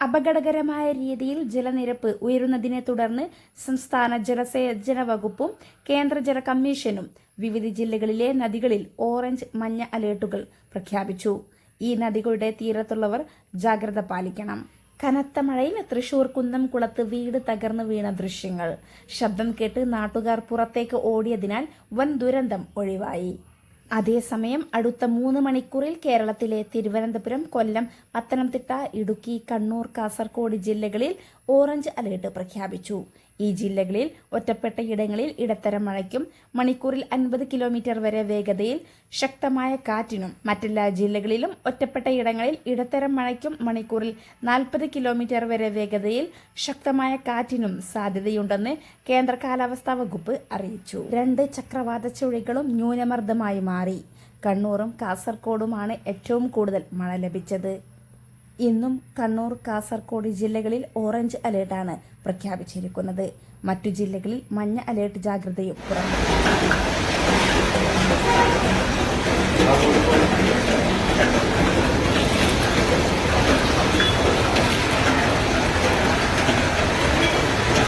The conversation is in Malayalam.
അപകടകരമായ രീതിയിൽ ജലനിരപ്പ് ഉയരുന്നതിനെ തുടർന്ന് സംസ്ഥാന ജലസേചന വകുപ്പും കേന്ദ്ര ജല കമ്മീഷനും വിവിധ ജില്ലകളിലെ നദികളിൽ ഓറഞ്ച് മഞ്ഞ അലേർട്ടുകൾ പ്രഖ്യാപിച്ചു. ഈ നദികളുടെ തീരത്തുള്ളവർ ജാഗ്രത പാലിക്കണം. കനത്ത മഴയിൽ തൃശൂർ കുന്നംകുളത്ത് വീട് തകർന്നു വീണ ദൃശ്യങ്ങൾ. ശബ്ദം കേട്ട് നാട്ടുകാർ പുറത്തേക്ക് ഓടിയതിനാൽ വൻ ദുരന്തം ഒഴിവായി. അതേസമയം അടുത്ത 3 മണിക്കൂറിൽ കേരളത്തിലെ തിരുവനന്തപുരം, കൊല്ലം, പത്തനംതിട്ട, ഇടുക്കി, കണ്ണൂർ, കാസർഗോഡ് ജില്ലകളിൽ ഓറഞ്ച് അലേർട്ട് പ്രഖ്യാപിച്ചു. ഈ ജില്ലകളിൽ ഒറ്റപ്പെട്ടയിടങ്ങളിൽ ഇടത്തരം മഴയ്ക്കും മണിക്കൂറിൽ 50 കിലോമീറ്റർ വരെ വേഗതയിൽ ശക്തമായ കാറ്റിനും, മറ്റെല്ലാ ജില്ലകളിലും ഒറ്റപ്പെട്ടയിടങ്ങളിൽ ഇടത്തരം മഴയ്ക്കും മണിക്കൂറിൽ 40 കിലോമീറ്റർ വരെ വേഗതയിൽ ശക്തമായ കാറ്റിനും സാധ്യതയുണ്ടെന്ന് കേന്ദ്ര കാലാവസ്ഥാ വകുപ്പ് അറിയിച്ചു. 2 ചക്രവാത ചുഴികളും ന്യൂനമർദ്ദമായി മാറി. കണ്ണൂറും കാസർഗോഡുമാണ് ഏറ്റവും കൂടുതൽ മഴ ലഭിച്ചത്. ഇന്നും കണ്ണൂർ, കാസർഗോഡ് ജില്ലകളിൽ ഓറഞ്ച് അലേർട്ടാണ് പ്രഖ്യാപിച്ചിരിക്കുന്നത്. മറ്റു ജില്ലകളിൽ മഞ്ഞ അലേർട്ട് ജാഗ്രതയും പുറപ്പെടുവിച്ചിട്ടുണ്ട്.